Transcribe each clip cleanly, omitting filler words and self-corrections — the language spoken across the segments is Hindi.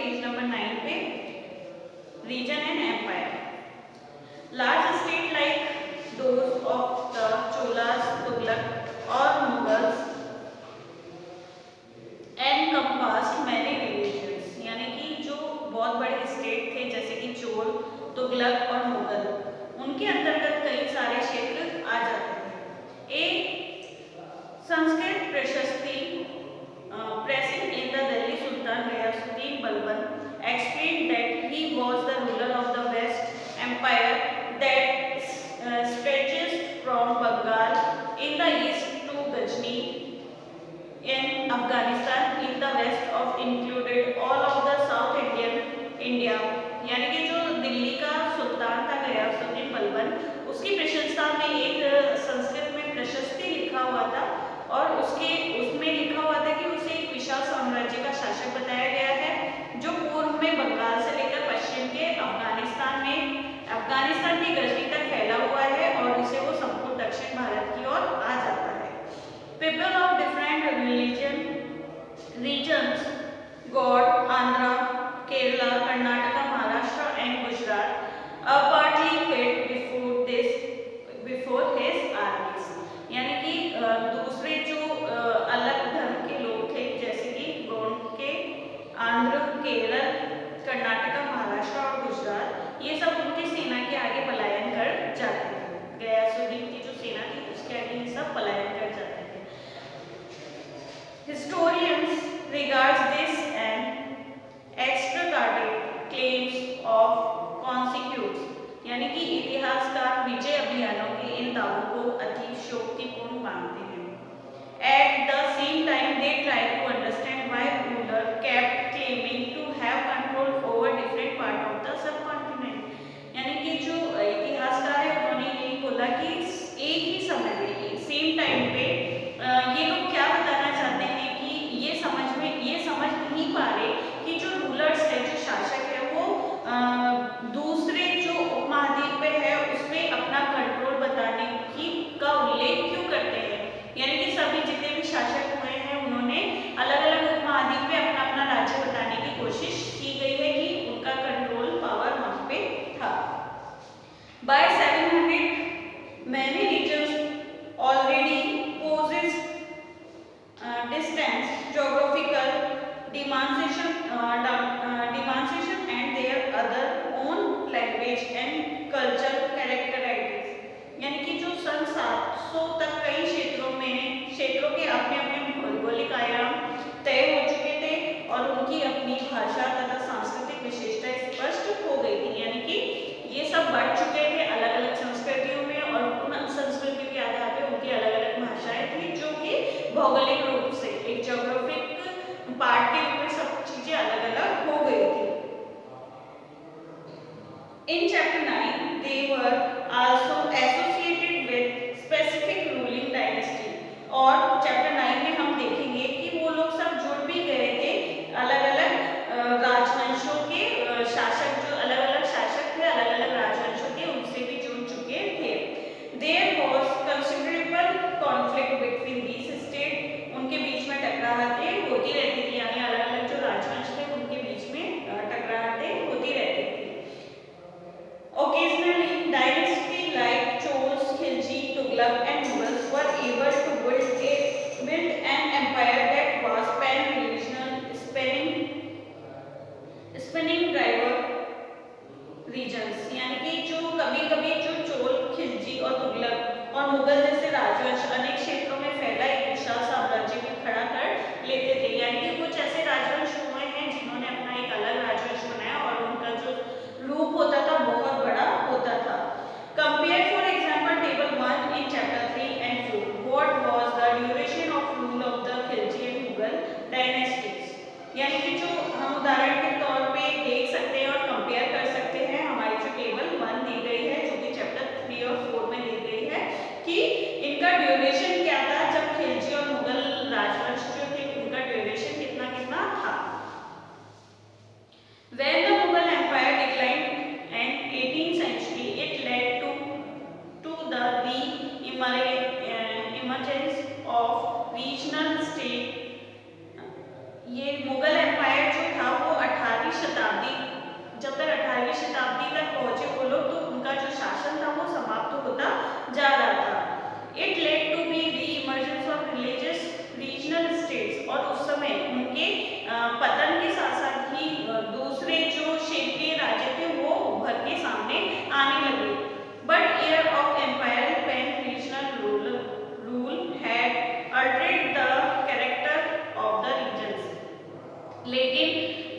पेज नंबर 9 पे, reason and empire. Large state like those of the Cholas, Tughlaq और मुगल्स एनकम्पास्ड मैनी रिलीजन्स, यानी कि जो बहुत बड़े स्टेट थे जैसे कि चोल, तुगलक और मुगल, उनके अंतर्गत कई सारे क्षेत्र आ जाते थे। एक Sanskrit prashasti praising in the Delhi sultan Ghiyasuddin Balban explained that he was the ruler of the West Empire that stretches from Bengal in the east to Ghazni in Afghanistan in the west of included all of the South Indian India। यानी कि जो दिल्ली का सुल्तान था गयासुद्दीन बलबन, उसकी प्रशंसा में एक संस्कृत में प्रशस्ति लिखा हुआ था और उसमें लिखा हुआ था कि उसे एक विशाल साम्राज्य का शासक बताया गया है जो पूर्व में बंगाल से लेकर पश्चिम के अफगानिस्तान की गजनी तक फैला हुआ है और उसे वो संपूर्ण दक्षिण भारत की ओर आ जाता है। People of different regions, God, Andhra, Kerala, Karnataka, Maharashtra and Gujarat partly fled before his armies। यानी कि दूसरे जो अलग धर्म के लोग थे जैसे कि गोंड के, आंध्र, केरल, कर्नाटका, महाराष्ट्र और गुजरात, ये सब उनकी सेना के आगे पलायन कर जाते थे। गयासुद्दीन की जो सेना थी उसके आगे ये सब पलायन कर जाते थे। Historians regards this and extracurricular claims of consecutes, यानी कि इतिहासकार विजय अभियानों के इन दावों को अतिशयोक्तिपूर्ण मानते हैं। At the same time, they try to understand why ruler kept claiming to have control over different part of the subcontinent। यानी कि जो इतिहासकार है उन्होंने यही बोला कि एक ही समय में सेम टाइम पे ये लोग क्या बताना चाहते हैं कि ये समझ नहीं पा रहे कि जो रूलर्स है, जो शासक है, वो दूसरे जो उपमहाद्वीप पे है उसमें अपना कंट्रोल बताने की का उल्लेख क्यों करते हैं। यानी कि सभी जितने भी शासक हुए हैं उन्होंने अलग अलग उपमहाद्वीप पे अपना अपना राज्य बताने की कोशिश की गई है कि उनका कंट्रोल पावर वहां पे था। By 700 many regions already possess distance, geographical demarcation and their other own language and cultural characteristics। यानी कि जो सन 700 तक कई क्षेत्रों के अपने अपने भौगोलिक आयाम तय हो चुके थे और उनकी अपनी भाषा तथा सांस्कृतिक विशेषताएं स्पष्ट हो गई थी। यानी कि ये सब बढ़ चुके थे अलग अलग संस्कृतियों में और उन संस्कृतियों के आधार पर उनकी अलग अलग भाषाएं थी जो कि भौगोलिक रूप से एक ज्योग्राफिक पार्ट के रूप में सब चीजें अलग अलग हो गई थी। In chapter 9 they were also associated with specific ruling dynasty। और चैप्टर 9 में हम देखेंगे कि वो लोग सब जुड़ भी गए थे अलग अलग राजवंशों के शासक, जो अलग अलग शासक थे अलग अलग राजवंशों के, उनसे भी जुड़ चुके थे। There was considerable conflict between these states। उनके बीच में टकराहटें होती रहती थी, यानी अलग अलग जो राजवंश थे उनके बीच में टकराहटें होती रहती थी। Occasionally dynasty like Chols, Khilji, Tughlaq and Mughals were able to build an empire that was pan-regional, spanning diverse regions। यानी कि जो कभी-कभी जो चोल, खिलजी और तुगलक और मुगल जैसे राजवंश अनेक क्षेत्रों में फैला एक विशाल साम्राज्य भी खड़ा कर लेते थे। यानी कि कुछ ऐसे राजवंश हुए हैं जिन्होंने अपना एक अलग राजवंश बनाया और उनका जो रूप होता था बहुत बड़ा होता था। Compare for example table 1 in chapter 3 and 4. What was the duration of rule of the Khilji and Mughal dynasties? यानी कि जो हम उदाहरण के तौर पे देख सकते हैं और कंपेयर कर सकते हैं, हमारी जो टेबल 1 दी गई है जो कि चैप्टर 3 और 4 में दी गई है कि इनका ड्यूरेशन क्या था जब खिलजी और मुगल राजवंश जो थे उनका ड्यूरेशन कितना कितना था। When the Mughal Empire declined in 18th century, it led to the emergence of regional state। ये मुगल एम्पायर जो था वो 18वीं शताब्दी, जब तक 18वीं शताब्दी तक पहुंचे वो लोग, तो उनका जो शासन था वो समाप्त होता जा रहा था। इट लेड टू बी री emergence of religious regional states, और उस समय उनके पतन के साथ साथ ही दूसरे जो क्षेत्रीय राज्य थे वो उभर के सामने आने लगे। But air of empire pen regional rule had altered the character of the regions. लेकिन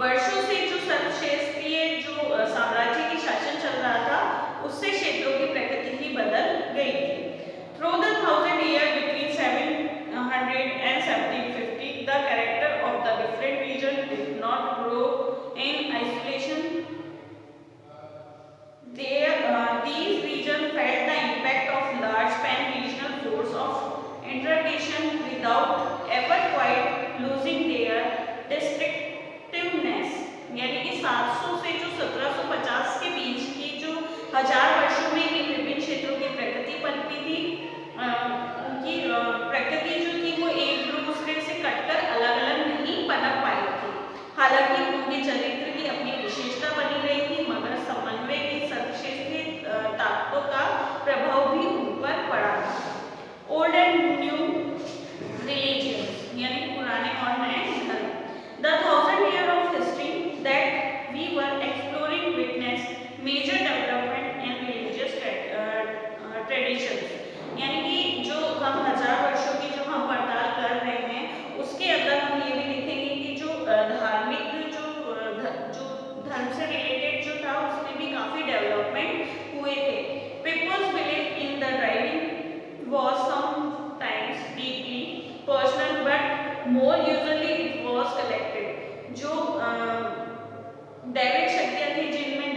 वर्षों से जो सर्वक्षेत्रीय जो साम्राज्य की शासन चल रहा था, उससे क्षेत्रों की प्रकृति ही बदल गई थी। Through the 1000 year between 700 and 1750, the character of the different region did not grow in isolation. These regions felt the impact of large pan-regional force of integration without ever quite losing their distinctiveness। यानी कि 700 से जो 1750 के बीच की जो 1000 वर्षों में इन विभिन्न क्षेत्रों की प्रकृति पनपी थी, उनकी प्रकृति जो थी वो एक दूसरे से कटकर अलग अलग नहीं पनप पाई थी। हालांकि उनके चरित्र की अपनी विशेषता बनी रही थी, मगर समन्वय की सर्वश्रेष्ठ ताकतों का प्रभाव भी उन पर पड़ा था। ओल्ड एंड न्यू रिलीजियंस, यानी पुराने और नए धर्म। The 1000 year of history that we were exploring witnessed major development in religious traditions। यानी कि जो हम 1000 वर्षों की जो हम पड़ताल कर रहे हैं, उसके अंदर हम ये भी देखेंगे कि जो धार्मिक जो धर्म से रिलेटेड जो था उसमें भी काफी डेवलपमेंट हुए थे। People's belief in the divine was sometimes deeply personal, but more usually it was collective। जो दैविक शक्तियाँ थी जिनमें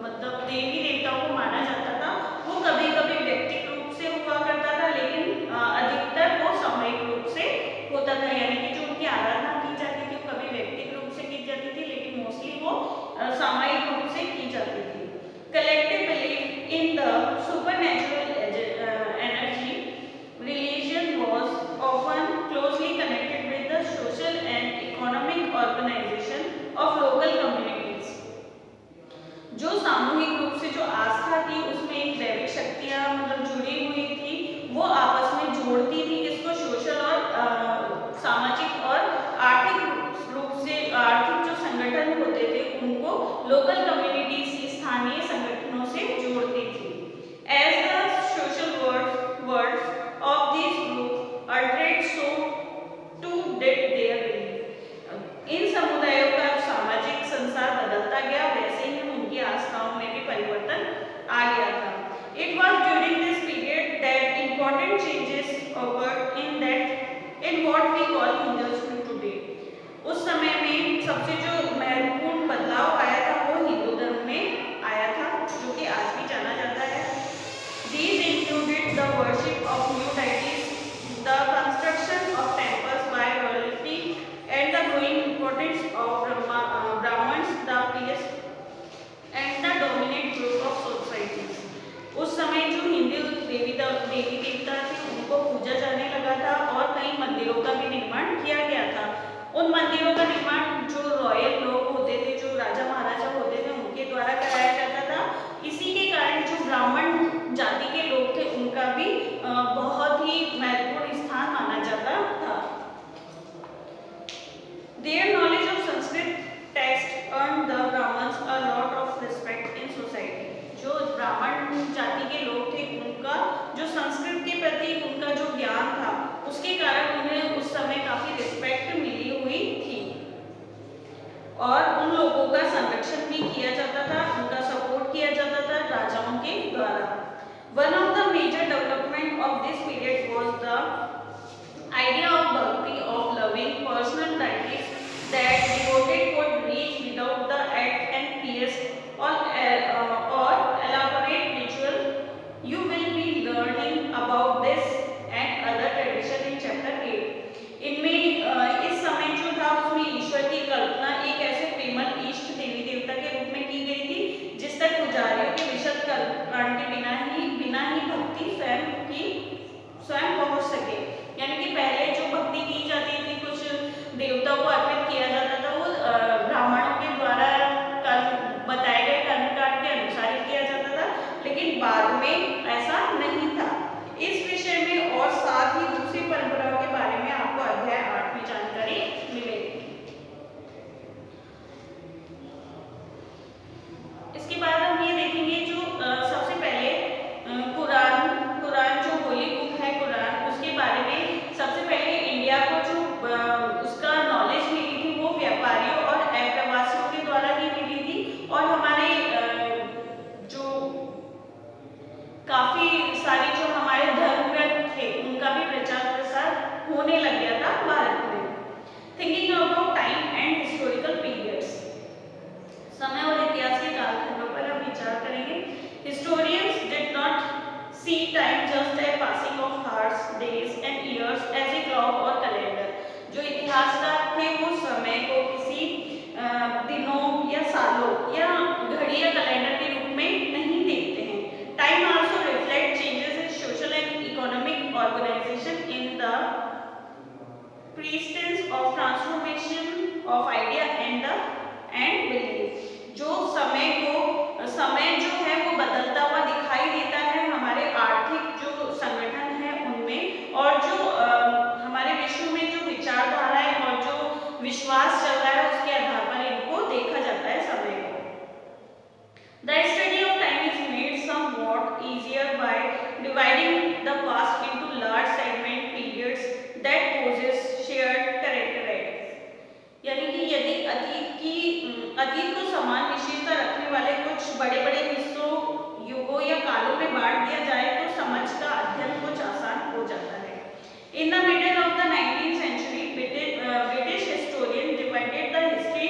मतलब देवी देवताओं को माना जाता था, वो कभी कभी व्यक्तिगत रूप से हुआ करता था, लेकिन अधिकतर वो सामूहिक रूप से होता था। यानी कि जो उनकी आराधना की जाती थी वो कभी व्यक्तिगत रूप से की जाती थी, लेकिन मोस्टली वो सामूहिक रूप से की जाती थी। Collective belief in the supernatural energy, religion was often closely connected with the social and economic organization of local communities। जो सामूहिक रूप से जो आस्था थी उसमें एक दैविक शक्तियाँ मतलब जुड़ी हुई थी, वो आपस में जोड़ती थी किसको, सोशल और सामाजिक और आर्थिक रूप से आर्थिक जो संगठन होते थे उनको लोकल कम्युनिटीज स्थानीय संगठनों से जोड़ती थी। As the social words of these groups altered, so too did their belief। इन समुदायों का सामाजिक संसार बदलता गया, वैसे ही उनकी आस्थाओं में भी परिवर्तन आ गया था। It was during this period that important changes occurred in what we call Hinduism today। उस समय में सबसे जो महत्वपूर्ण बदलाव आया था वो हिंदू धर्म में आया था, जो कि आज भी जाना जाता है। These included the worship of new deities, the construction of temples by royalty, and the growing importance of Brahmins, the priests, and the dominant group of society। उस समय जो हिंदू देवी देवता थे उनको पूजा जाने लगा था और कई मंदिरों का भी निर्माण किया गया था। उन मंदिरों का निर्माण जो रॉयल लोग होते थे, जो राजा महाराजा होते थे, उनके द्वारा कराया जाता था। इसी के कारण जो ब्राह्मण जाति के लोग थे उनका भी बहुत ही महत्वपूर्ण स्थान माना जाता था। Their knowledge of Sanskrit text earned the Brahmins a lot of respect in society। जो ब्राह्मण जाति के लोग थे उनका जो संस्कृत के प्रति उनका जो ज्ञान था उसके कारण उन्हें उस समय काफी रिस्पेक्ट मिली हुई थी, और उन लोगों का संरक्षण भी किया जाता था, उनका सपोर्ट किया जाता था राजाओं के द्वारा। One of the major development of this period was the idea of bhakti, of loving personal deities that devoted could reach without the act and pious or elaborate ritual। You will be learning about this and other tradition in chapter 8। इनमें इस समय जो था उसमें ईश्वर की कल्पना एक ऐसे प्रेमल इष्ट देवी देवता के रूप में की गई थी जिस तक पुजारियों के विशद कर्मकांड के बिना ही just a passing of hours, days and years as a clock or calendar. जो इतिहासकार थे वो समय को किसी दिनों या सालों या घड़ी या कैलेंडर के रूप में नहीं देखते हैं. Time also reflect changes in social and economic organization in the presence of transformation of idea and belief. जो समय जो है वो बदलता हुआ दिखाई देता है हमारे आर्थिक जो संगठन है उनमें, और जो हमारे विश्व में जो विचारधारा है और जो विश्वास चल रहा है उसके आधार पर इनको देखा जाता है समय को. The study of time is made somewhat easier by dividing the past into large segment periods that possess shared characteristics. यानी कि यदि अतीत को समान विशेषता रखने वाले कुछ बड़े-बड़े हिस्सों, युगों या कालों में बांट दिया जाए तो समझ का अध्ययन कुछ आसान हो जाता है. In the middle of the 19th century, British historian divided the history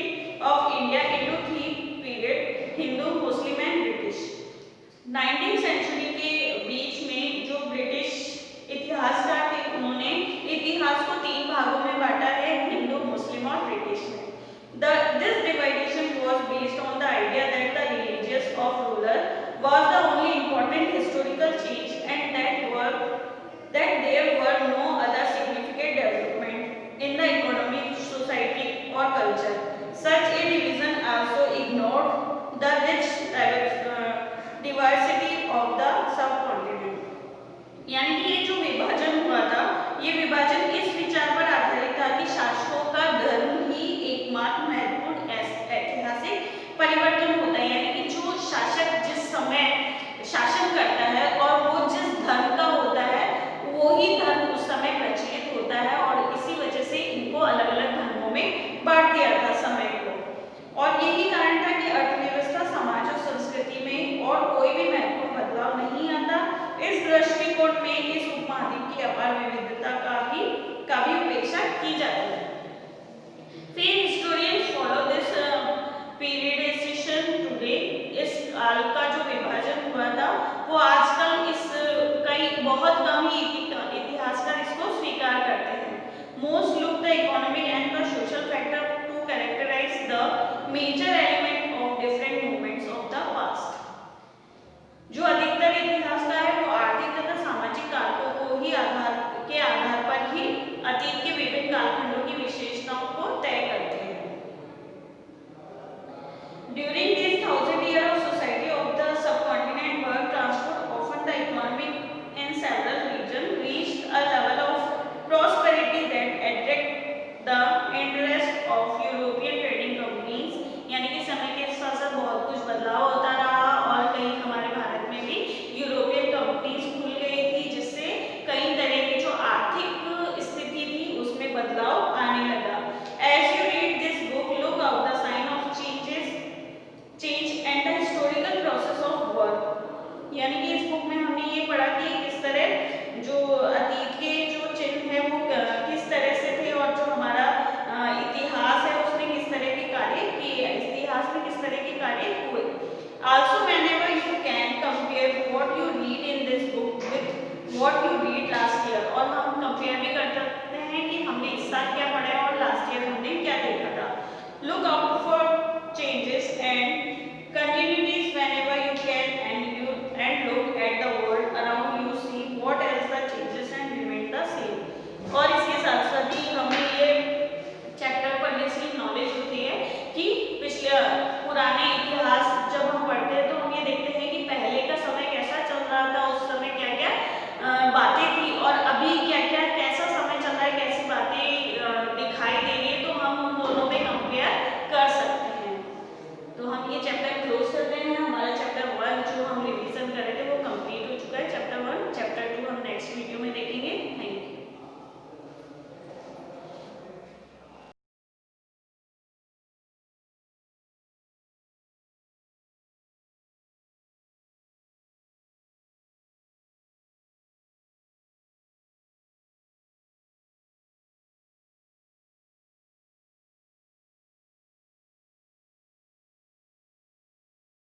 of India into three periods: Hindu, Muslim and British. 19th century के बीच में जो ब्रिटिश इतिहासकार थे उन्होंने इतिहास को 3 भागों में बांटा है, हिंदू, मुस्लिम और ब्रिटिश में. This division was based on the idea that the religious of ruler was the only important historical change and that there were no other significant development in the economy, society or culture. Such a division also ignored the rich diversity of the subcontinent. यानी कि ये जो विभाजन हुआ था, ये विभाजन इस विचार पर आधारित था कि शासकों का धर्म ही एकमात्र महत्वपूर्ण ऐतिहासिक परिवर्तन होता है. यानी कि जो शासक जिस समय शासन करता है और वो जिस धर्म का होता है वो ही धर्म उस समय प्रचलित होता है, और इसी वजह से इनको अलग-अलग धर्मों में बांट दिया था समय को. और यही कारण था कि अर्थव्यवस्था, समाज और संस्कृति में और कोई भी महत्वपूर्ण बदलाव नहीं आता. इस दृष्टिकोण में इस उपमहाद्वीप की अपार विविधता का भी उपेक्षा की जाती है. फिर